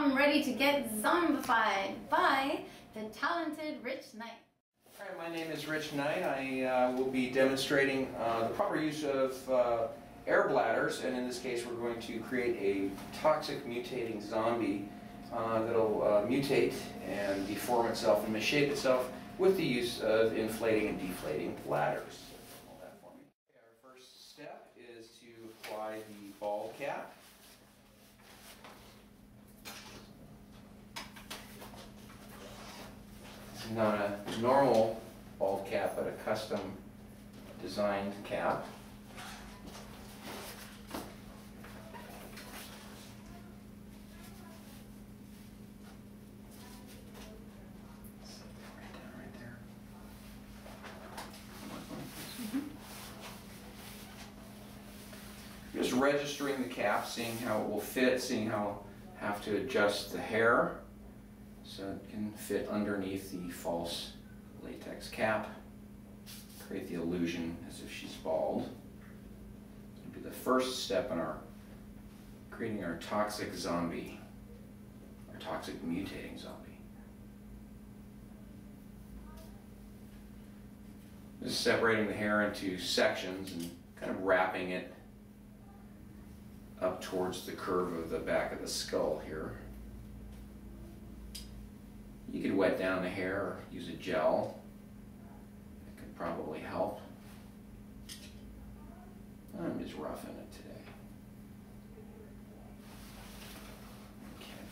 I'm ready to get zombified by the talented Rich Knight. Hi, my name is Rich Knight. I will be demonstrating the proper use of air bladders, and in this case we're going to create a toxic mutating zombie that'll mutate and deform itself and misshape itself with the use of inflating and deflating bladders. Hold that for me. Okay, our first step is to apply the bald cap. This is not a normal bald cap, but a custom designed cap. Just registering the cap, seeing how it will fit, seeing how I have to adjust the hair so it can fit underneath the false latex cap. Create the illusion as if she's bald. It'll be the first step in our creating our toxic zombie, our toxic mutating zombie. Just separating the hair into sections and kind of wrapping it up towards the curve of the back of the skull here. You could wet down the hair or use a gel. That could probably help. I'm just roughing it today. Okay.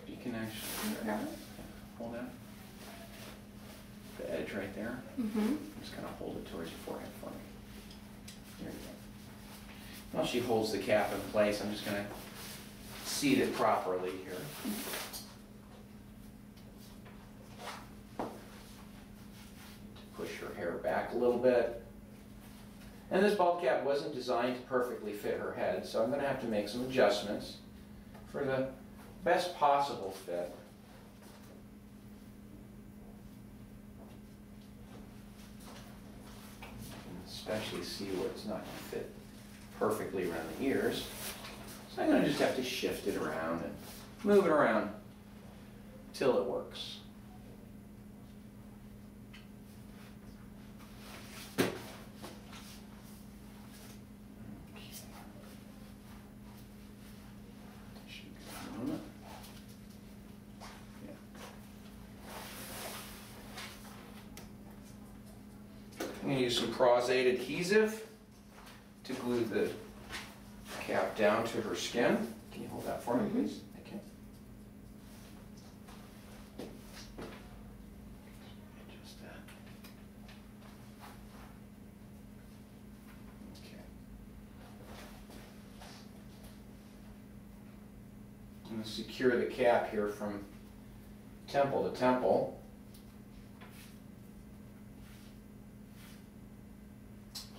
You can actually hold that. The edge right there. Just kind of hold it towards your forehead for me. There you go. While she holds the cap in place, I'm just going to seat it properly here. To push her hair back a little bit. And this bald cap wasn't designed to perfectly fit her head, so I'm going to have to make some adjustments for the best possible fit. Especially see where it's not going to fit perfectly around the ears. So I'm going to just have to shift it around and move it around till it works. I'm going to use some Pros-8 adhesive to glue the cap down to her skin. Can you hold that for me, please? Thank you. Just that. Okay. I'm going to secure the cap here from temple to temple.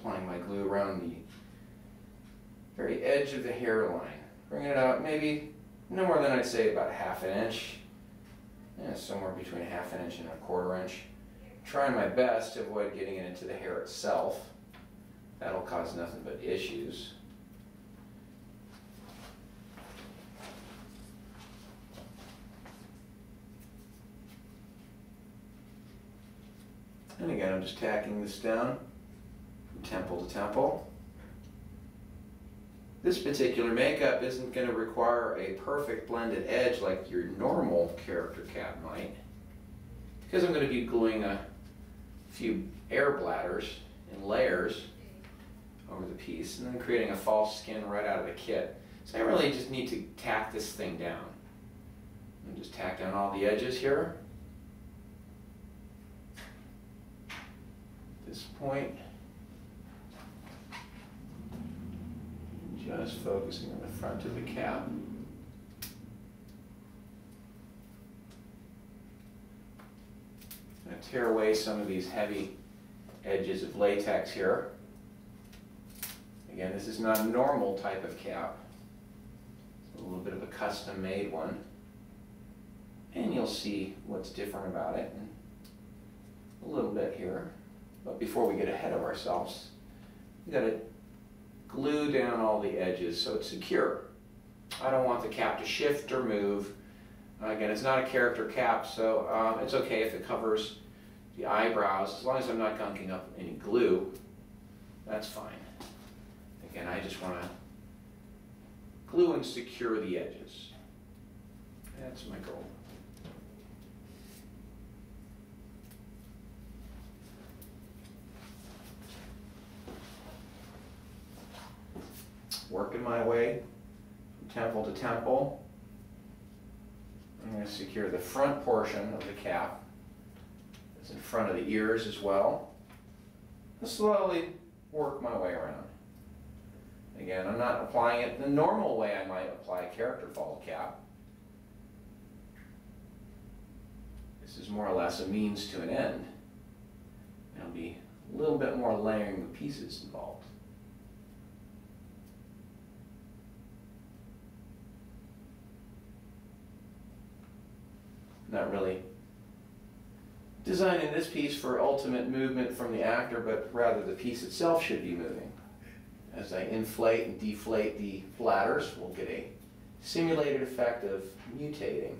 Applying my glue around the very edge of the hairline. Bringing it out maybe no more than I'd say about ½ inch. Yeah, somewhere between ½ inch and ¼ inch. Trying my best to avoid getting it into the hair itself. That'll cause nothing but issues. And again, I'm just tacking this down from temple to temple. This particular makeup isn't going to require a perfect blended edge like your normal character cap might, because I'm going to be gluing a few air bladders in layers over the piece and then creating a false skin right out of the kit. So I really just need to tack this thing down. And just tack down all the edges here. At this point, just focusing on the front of the cap. I'm going to tear away some of these heavy edges of latex here. Again, this is not a normal type of cap. It's a little bit of a custom-made one. And you'll see what's different about it in a little bit here. But before we get ahead of ourselves, we've got to glue down all the edges so it's secure. I don't want the cap to shift or move. Again, it's not a character cap, so it's okay if it covers the eyebrows, as long as I'm not gunking up any glue, that's fine. Again, I just want to glue and secure the edges. That's my goal. Working my way from temple to temple. I'm going to secure the front portion of the cap. It's in front of the ears as well. And slowly work my way around. Again, I'm not applying it the normal way I might apply a character fall cap. This is more or less a means to an end. There'll be a little bit more layering of pieces involved. Not really designing this piece for ultimate movement from the actor, but rather the piece itself should be moving. As I inflate and deflate the bladders, we'll get a simulated effect of mutating.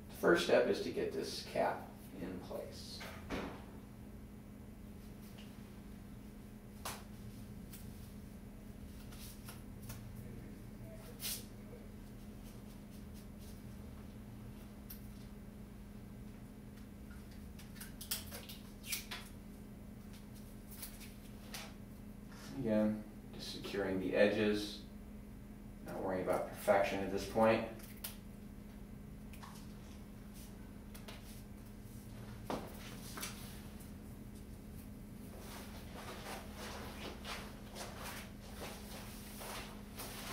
The first step is to get this cap in place. Again, just securing the edges, not worrying about perfection at this point.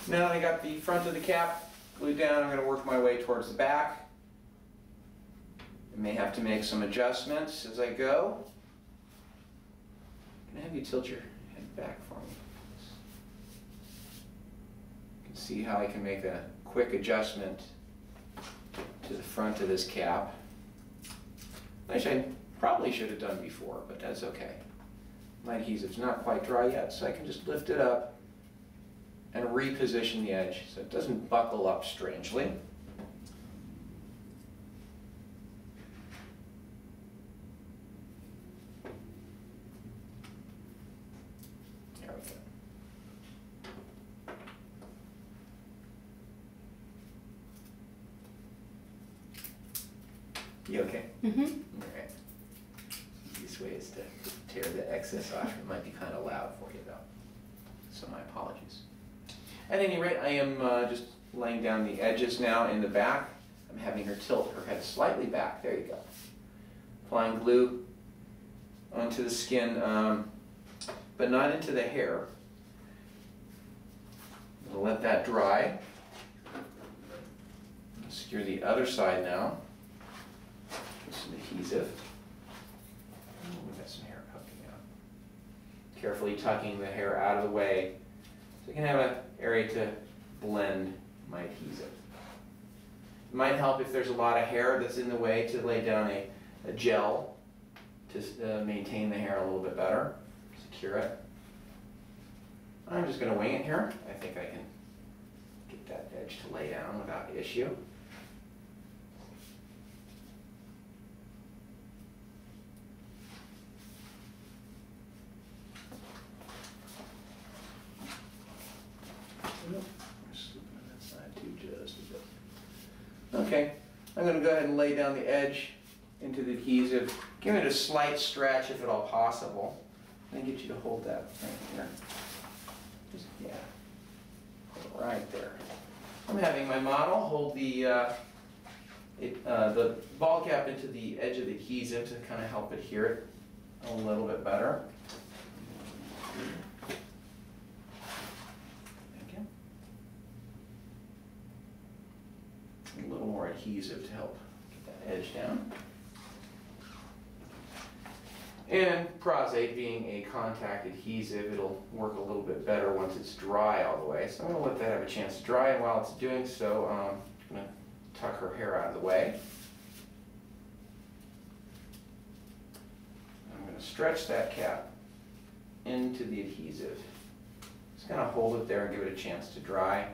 Now that I got the front of the cap glued down, I'm going to work my way towards the back. I may have to make some adjustments as I go. Can I have you tilt your head back for me? You can see how I can make a quick adjustment to the front of this cap, which I probably should have done before, but that's okay. My adhesive's not quite dry yet, so I can just lift it up and reposition the edge so it doesn't buckle up strangely. There we go. You okay? Mm-hmm. All right. Easiest way is to tear the excess off. It might be kind of loud for you though, so my apologies. At any rate, I am just laying down the edges now in the back. I'm having her tilt her head slightly back. There you go. Applying glue onto the skin, but not into the hair. We'll let that dry. Secure the other side now with some adhesive. Oh, we've got some hair poking out. Carefully tucking the hair out of the way so you can have an area to blend my adhesive. It might help if there's a lot of hair that's in the way to lay down a gel to maintain the hair a little bit better, secure it. I'm just going to wing it here. I think I can get that edge to lay down without issue. Okay, I'm going to go ahead and lay down the edge into the adhesive. Give it a slight stretch if at all possible. And get you to hold that right here. Just, yeah, hold it right there. I'm having my model hold the ball cap into the edge of the adhesive to kind of help adhere it a little bit better. A little more adhesive to help get that edge down. And prosate being a contact adhesive, it'll work a little bit better once it's dry all the way. So I'm going to let that have a chance to dry, and while it's doing so, I'm going to tuck her hair out of the way. I'm going to stretch that cap into the adhesive. So Just kind of hold it there and give it a chance to dry.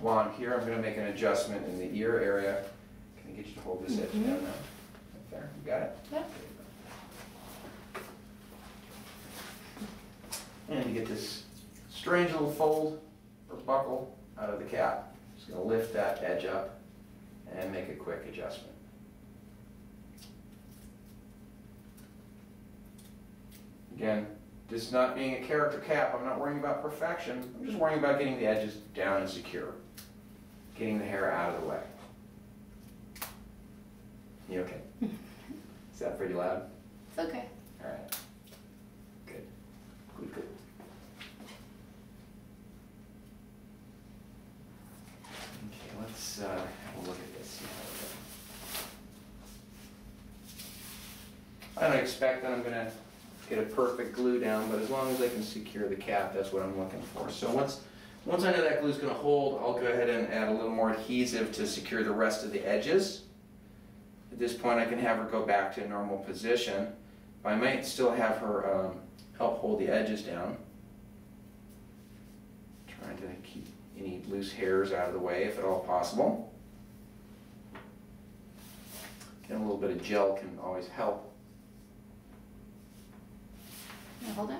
While I'm here, I'm going to make an adjustment in the ear area. Can I get you to hold this edge down now? Right there, you got it? Yep. And you get this strange little fold or buckle out of the cap. Just going to lift that edge up and make a quick adjustment. Again, this is not being a character cap. I'm not worrying about perfection. I'm just worrying about getting the edges down and secure. Getting the hair out of the way. You okay? Is that pretty loud? It's okay. All right. Good. Good, good. Okay, let's have a look at this. See how it goes. I don't expect that I'm going to get a perfect glue down, but as long as I can secure the cap, that's what I'm looking for. So once I know that glue's going to hold, I'll go ahead and add a little more adhesive to secure the rest of the edges. At this point, I can have her go back to a normal position. I might still have her help hold the edges down. Trying to keep any loose hairs out of the way if at all possible. And a little bit of gel can always help. Can I hold it?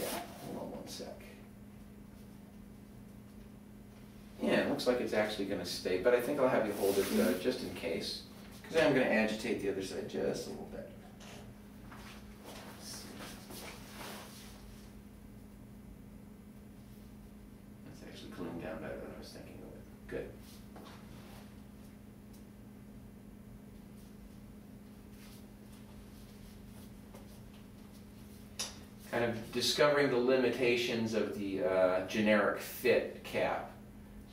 Yeah, hold on one sec. Yeah, it looks like it's actually going to stay, but I think I'll have you hold it just in case. Because I'm going to agitate the other side just a little bit. It's actually gluing down better than I was thinking of it. Good. Kind of discovering the limitations of the generic fit cap.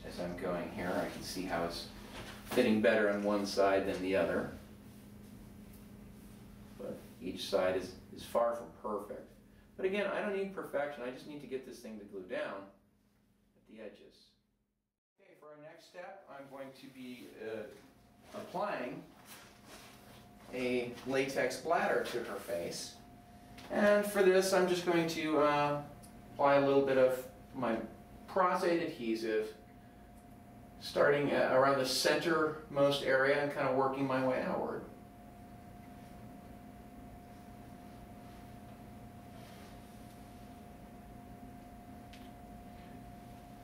As I'm going here, I can see how it's fitting better on one side than the other. But each side is far from perfect. But again, I don't need perfection. I just need to get this thing to glue down at the edges. Okay, for our next step, I'm going to be applying a latex bladder to her face. And for this, I'm just going to apply a little bit of my prostate adhesive, starting around the centermost area and kind of working my way outward.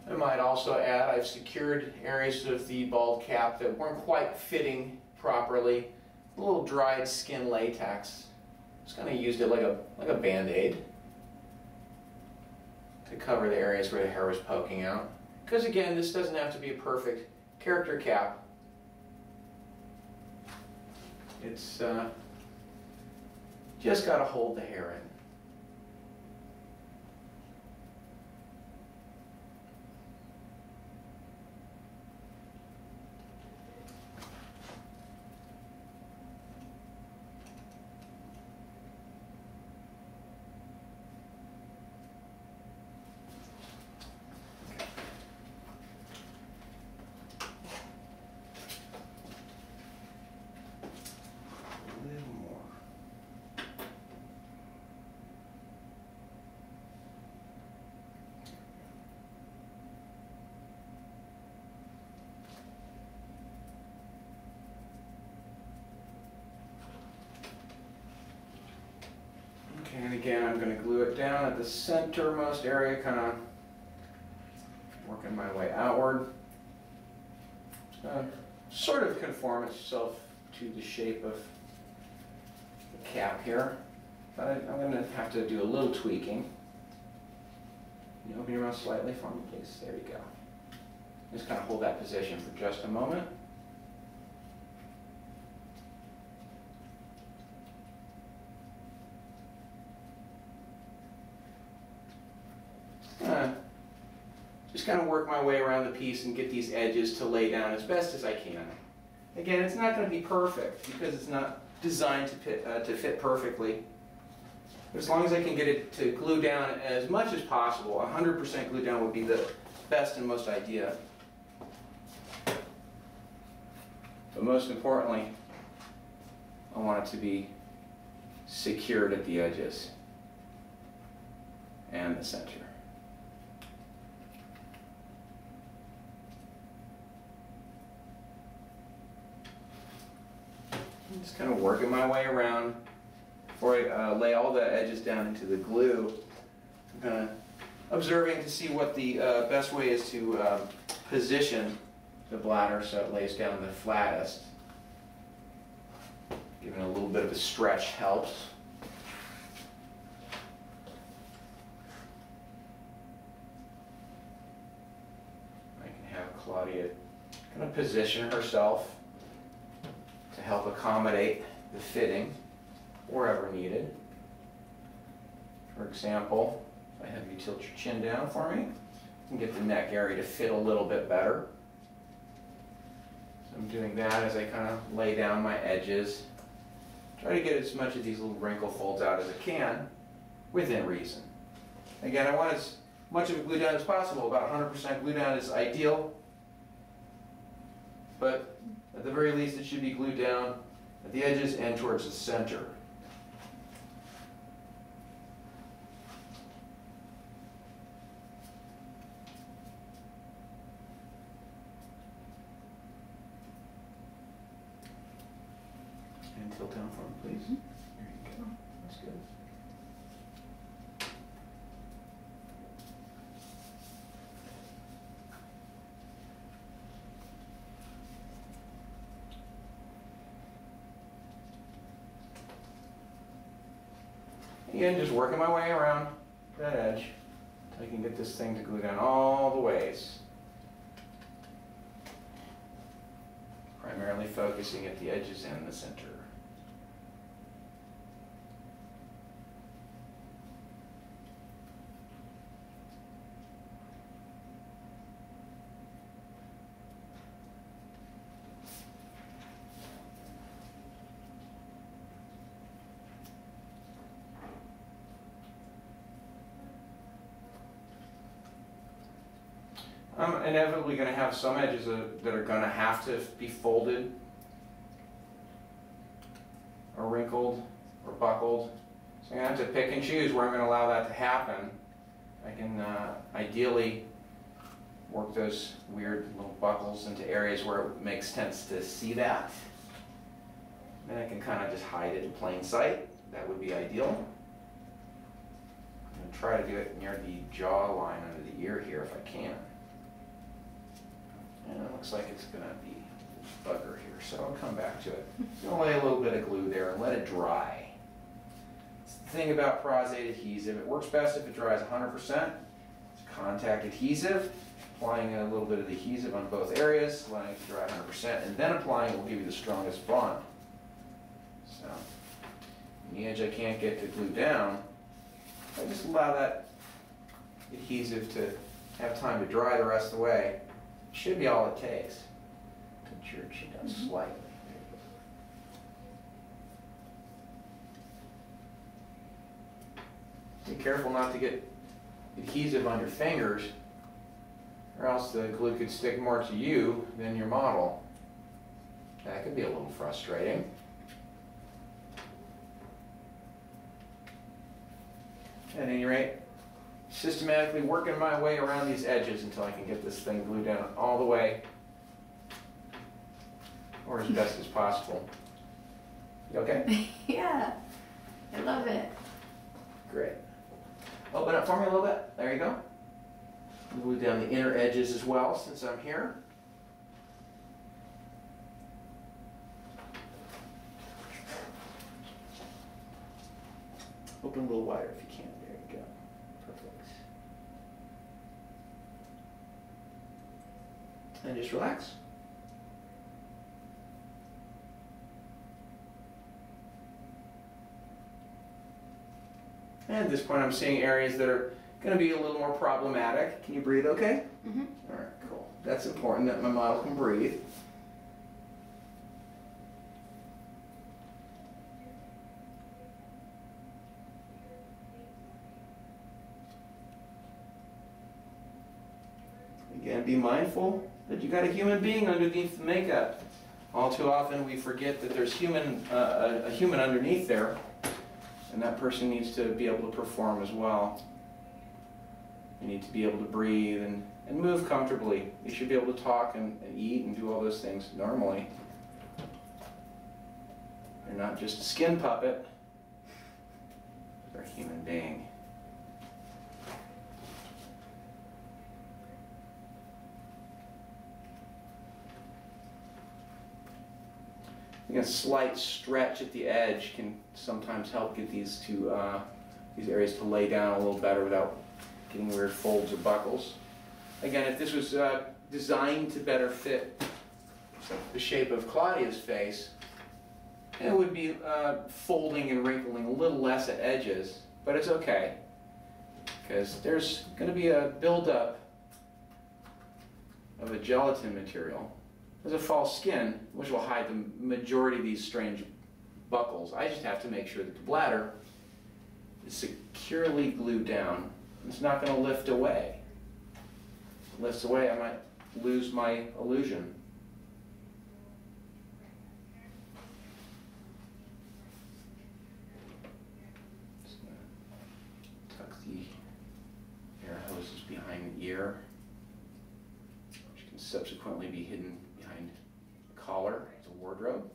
I might also add, I've secured areas of the bald cap that weren't quite fitting properly. A little dried skin latex. Just kind of used it like a Band-Aid to cover the areas where the hair was poking out. Because again, this doesn't have to be a perfect character cap. It's just got to hold the hair in. And again, I'm going to glue it down at the centermost area, kind of working my way outward. It's going to sort of conform itself to the shape of the cap here. But I'm going to have to do a little tweaking. Can you open your mouth slightly for me, please? There you go. Just kind of hold that position for just a moment. Just kind of work my way around the piece and get these edges to lay down as best as I can. Again, it's not going to be perfect because it's not designed to fit perfectly. But as long as I can get it to glue down as much as possible, 100% glue down would be the best and most ideal. But most importantly, I want it to be secured at the edges and the center. I'm just kind of working my way around before I lay all the edges down into the glue. I'm kind of observing to see what the best way is to position the bladder so it lays down the flattest. Giving a little bit of a stretch helps. I can have Claudia kind of position herself to help accommodate the fitting wherever needed. For example, if I have you tilt your chin down for me, you can get the neck area to fit a little bit better. So I'm doing that as I kind of lay down my edges. Try to get as much of these little wrinkle folds out as I can, within reason. Again, I want as much of a glue down as possible. About 100% glue down is ideal, but at the very least it should be glued down at the edges and towards the center. And tilt down for me, please. There you go. That's good. Again, just working my way around that edge until I can get this thing to glue down all the ways. Primarily focusing at the edges and the center. I'm inevitably going to have some edges that are going to have to be folded or wrinkled or buckled. So I'm going to have to pick and choose where I'm going to allow that to happen. I can ideally work those weird little buckles into areas where it makes sense to see that. Then I can kind of just hide it in plain sight. That would be ideal. I'm going to try to do it near the jaw line under the ear here if I can. And it looks like it's going to be a bugger here, so I'll come back to it. I'm going to lay a little bit of glue there and let it dry. It's the thing about prostate adhesive. It works best if it dries 100%. It's contact adhesive. Applying a little bit of the adhesive on both areas, letting it dry 100%, and then applying it will give you the strongest bond. So, the edge I can't get to glue down, I just allow that adhesive to have time to dry the rest of the way. Should be all it takes. Touch your chin down slightly. Be careful not to get adhesive on your fingers, or else the glue could stick more to you than your model. That could be a little frustrating. At any rate, systematically working my way around these edges until I can get this thing glued down all the way, or as best as possible. You okay? Yeah, I love it. Great. Open up for me a little bit. There you go. Glue down the inner edges as well since I'm here. Open a little wider if you can. There you go. Perfect. And just relax. And at this point I'm seeing areas that are going to be a little more problematic. Can you breathe okay? Mm-hmm. All right, cool. That's important that my model can breathe. Again, be mindful that you got a human being underneath the makeup. All too often we forget that there's a human underneath there, and that person needs to be able to perform as well. You need to be able to breathe and move comfortably. You should be able to talk and eat and do all those things normally. They're not just a skin puppet, they're a human being. A slight stretch at the edge can sometimes help get these areas to lay down a little better without getting weird folds or buckles. Again, if this was designed to better fit the shape of Claudia's face, it would be folding and wrinkling a little less at edges, but it's okay, because there's going to be a buildup of a gelatin material. There's a false skin, which will hide the majority of these strange buckles. I just have to make sure that the bladder is securely glued down. It's not going to lift away. If it lifts away, I might lose my illusion. Just going to tuck the air hoses behind the ear, which can subsequently be hidden behind the collar as a wardrobe.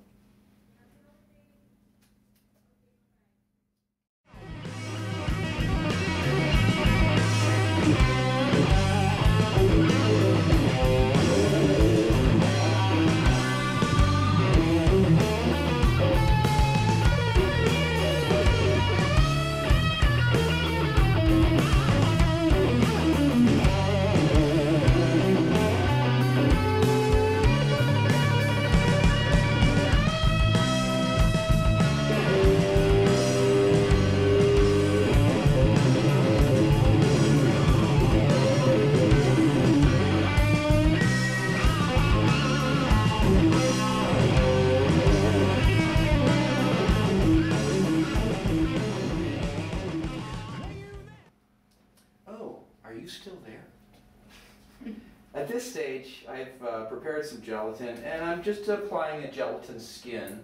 Still there. At this stage, I've prepared some gelatin, and I'm just applying a gelatin skin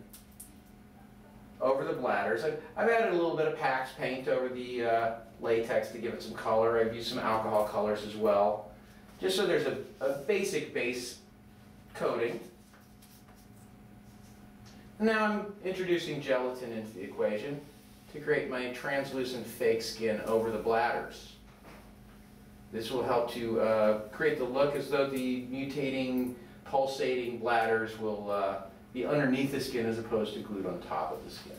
over the bladders. I've added a little bit of Pax paint over the latex to give it some color. I've used some alcohol colors as well, just so there's a basic base coating. Now I'm introducing gelatin into the equation to create my translucent fake skin over the bladders. This will help to create the look as though the mutating, pulsating bladders will be underneath the skin as opposed to glued on top of the skin.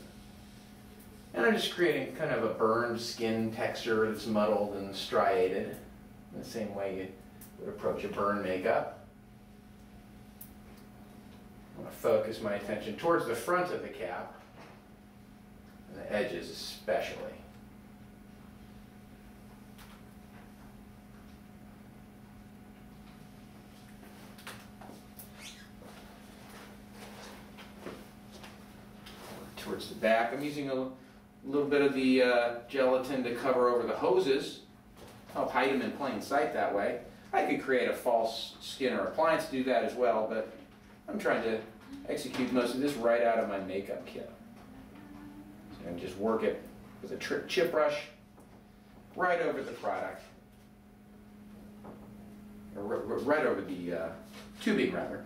And I'm just creating kind of a burned skin texture that's muddled and striated, in the same way you would approach a burn makeup. I want to focus my attention towards the front of the cap, and the edges especially. Towards the back, I'm using a little bit of the gelatin to cover over the hoses, help hide them in plain sight that way. I could create a false skin or appliance to do that as well, but I'm trying to execute most of this right out of my makeup kit. So I'm just work it with a chip brush right over the product, or right over the tubing rather,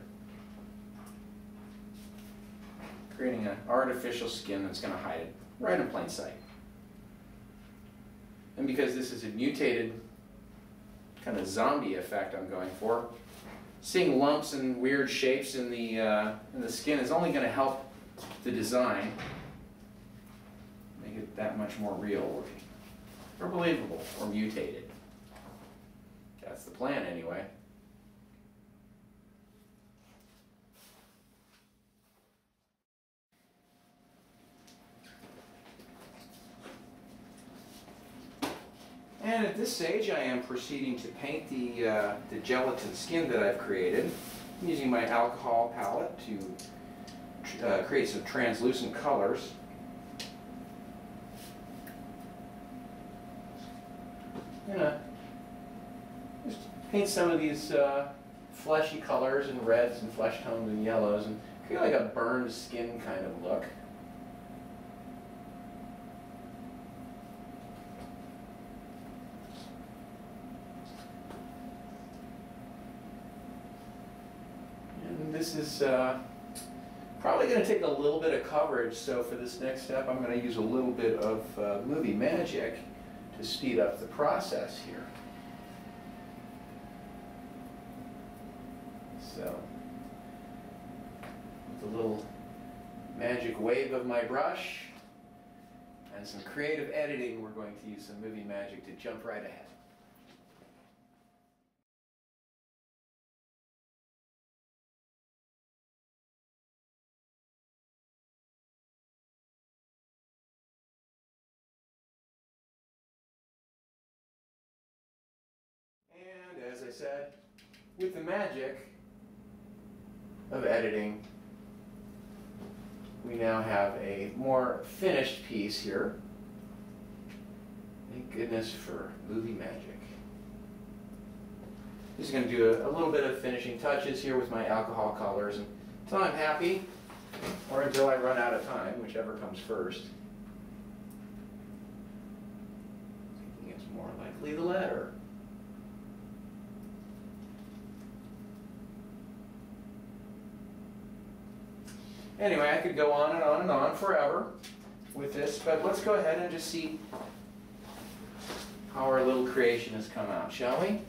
creating an artificial skin that's going to hide it right in plain sight. And because this is a mutated kind of zombie effect I'm going for, seeing lumps and weird shapes in the skin is only going to help the design, make it that much more real or believable or mutated. That's the plan anyway. And at this stage, I am proceeding to paint the gelatin skin that I've created. I'm using my alcohol palette to create some translucent colors. I'm going to just paint some of these fleshy colors and reds and flesh tones and yellows and create like a burned skin kind of look. This is Probably going to take a little bit of coverage, so for this next step I'm going to use a little bit of movie magic to speed up the process here. So, with a little magic wave of my brush and some creative editing, we're going to use some movie magic to jump right ahead. And as I said, with the magic of editing, we now have a more finished piece here. Thank goodness for movie magic. Just going to do a little bit of finishing touches here with my alcohol colors until I'm happy, or until I run out of time, whichever comes first. I think it's more likely the latter. Anyway, I could go on and on and on forever with this, but let's go ahead and just see how our little creation has come out, shall we? I'm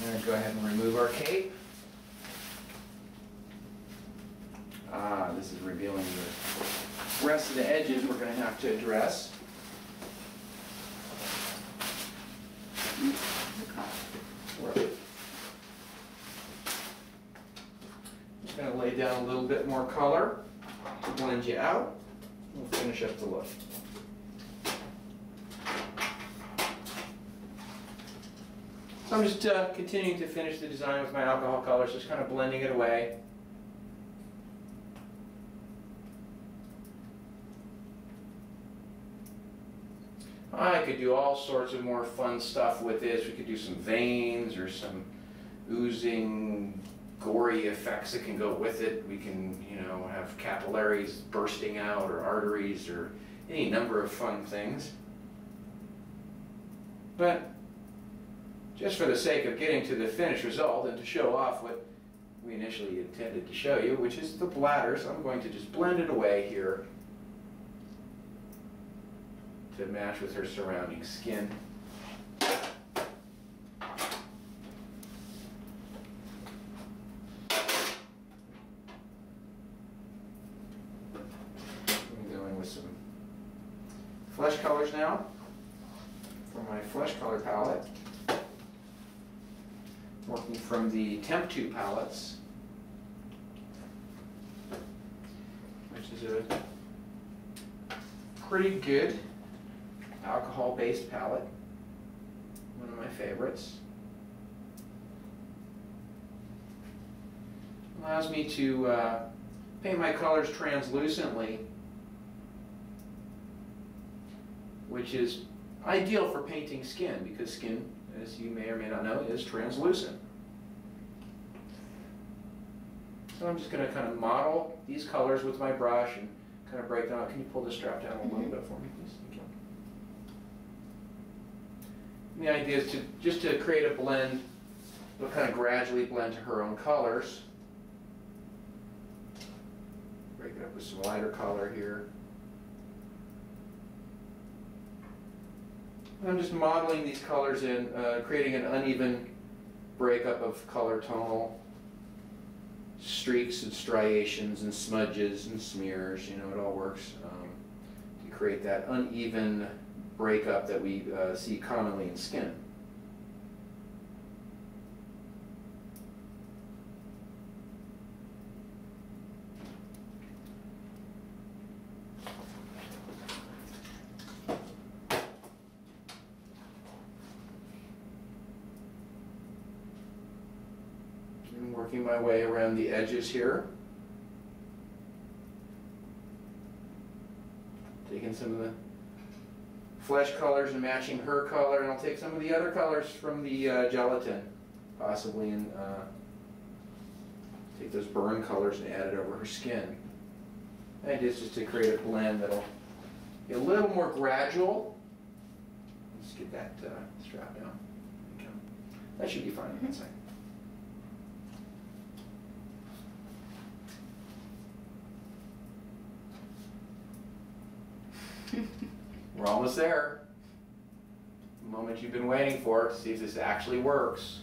going to go ahead and remove our cape. This is revealing the rest of the edges we're going to have to address. Just going to lay down a little bit more color to blend you out. We'll finish up the look. So I'm just continuing to finish the design with my alcohol colors, just kind of blending it away. I could do all sorts of more fun stuff with this. We could do some veins or some oozing, gory effects that can go with it. We can, have capillaries bursting out or arteries or any number of fun things. But just for the sake of getting to the finished result and to show off what we initially intended to show you, which is the bladders, I'm going to just blend it away here to match with her surrounding skin. I'm going with some flesh colors now for my flesh color palette. Working from the Temp 2 palettes, which is a pretty good alcohol-based palette, one of my favorites. Allows me to paint my colors translucently, which is ideal for painting skin, because skin, as you may or may not know, is translucent. So I'm just going to kind of model these colors with my brush and kind of break them out. Can you pull this strap down a little bit for me, please? Thank you. And the idea is just to create a blend. We'll kind of gradually blend to her own colors. Break it up with some lighter color here. I'm just modeling these colors in, creating an uneven breakup of color tonal streaks and striations and smudges and smears. It all works to create that uneven breakup that we see commonly in skin. Working my way around the edges here. Taking some of the flesh colors and matching her color, and I'll take some of the other colors from the gelatin, possibly, and take those burn colors and add it over her skin. The idea is just to create a blend that'll be a little more gradual. Let's get that strap down. Okay. That should be fine on that side. We're almost there. The moment you've been waiting for, to see if this actually works.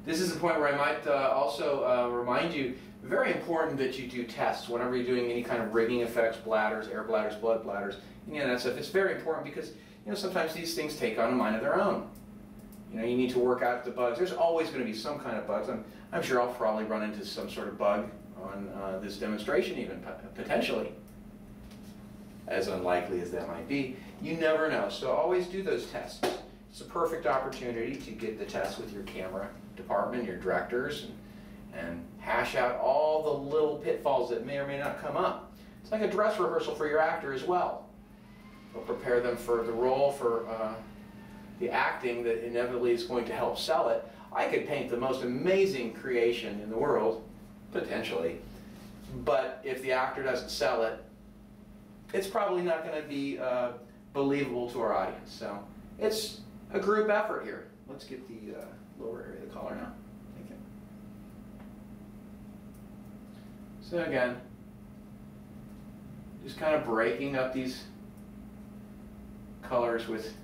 This is the point where I might also remind you, very important that you do tests whenever you're doing any kind of rigging effects, bladders, air bladders, blood bladders, any of that stuff. It's very important because sometimes these things take on a mind of their own. You need to work out the bugs. There's always going to be some kind of bugs. I'm sure I'll probably run into some sort of bug on this demonstration even, potentially. As unlikely as that might be. You never know, so always do those tests. It's a perfect opportunity to get the tests with your camera department, your directors, and hash out all the little pitfalls that may or may not come up. It's like a dress rehearsal for your actor as well. It'll prepare them for the role, for the acting that inevitably is going to help sell it. I could paint the most amazing creation in the world, potentially, but if the actor doesn't sell it, it's probably not going to be believable to our audience. So it's a group effort here. Let's get the lower area of the collar now. Thank you. So again, just kind of breaking up these colors with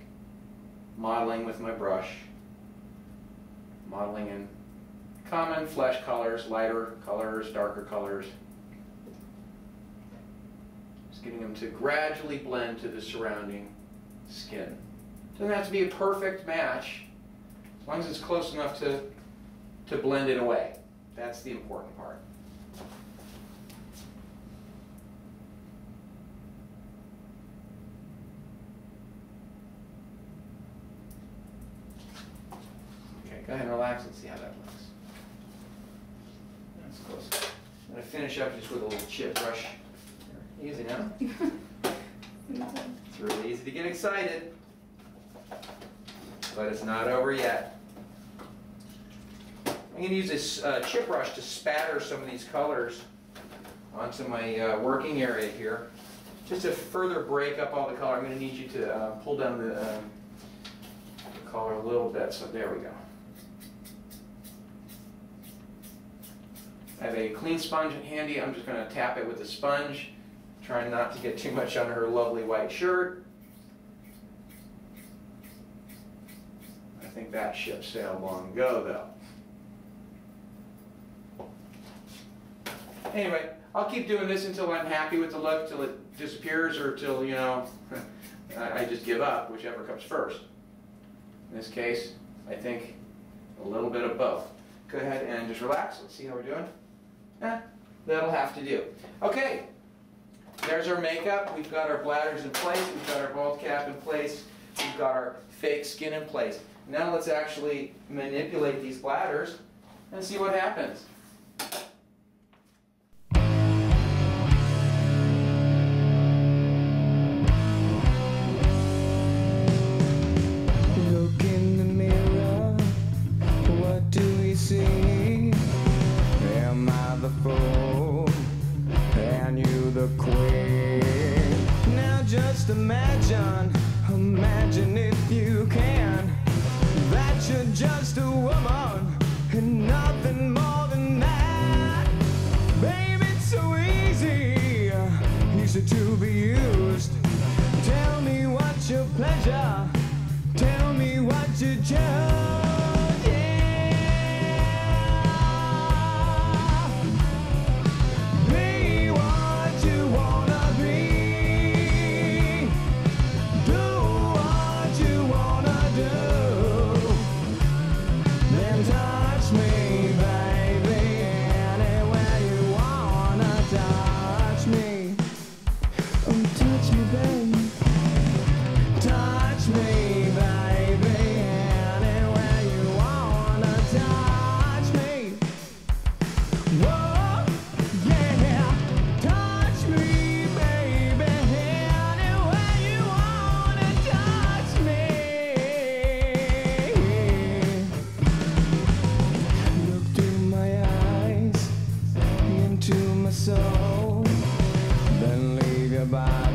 modeling with my brush. Modeling in common flesh colors, lighter colors, darker colors. Getting them to gradually blend to the surrounding skin. Doesn't have to be a perfect match, as long as it's close enough to blend it away. That's the important part. Okay, go ahead and relax and see how that looks. That's close. I'm going to finish up just with a little chip brush. Easy now. It's really easy to get excited, but it's not over yet. I'm going to use this chip brush to spatter some of these colors onto my working area here. Just to further break up all the color, I'm going to need you to pull down the color a little bit. So there we go. I have a clean sponge handy. I'm just going to tap it with the sponge. Trying not to get too much on her lovely white shirt. I think that ship sailed long ago, though. Anyway, I'll keep doing this until I'm happy with the look, till it disappears, or till, I just give up, whichever comes first. In this case, I think a little bit of both. Go ahead and just relax. Let's see how we're doing. That'll have to do. Okay. There's our makeup. We've got our bladders in place. We've got our bald cap in place. We've got our fake skin in place. Now let's actually manipulate these bladders and see what happens. Look in the mirror. What do we see? Am I the fool? And you the queen. Now just imagine if you can, that you're just a woman and nothing more than that. Babe, it's so easy to be used. Tell me what's your pleasure, tell me what you choose. Then leave your body.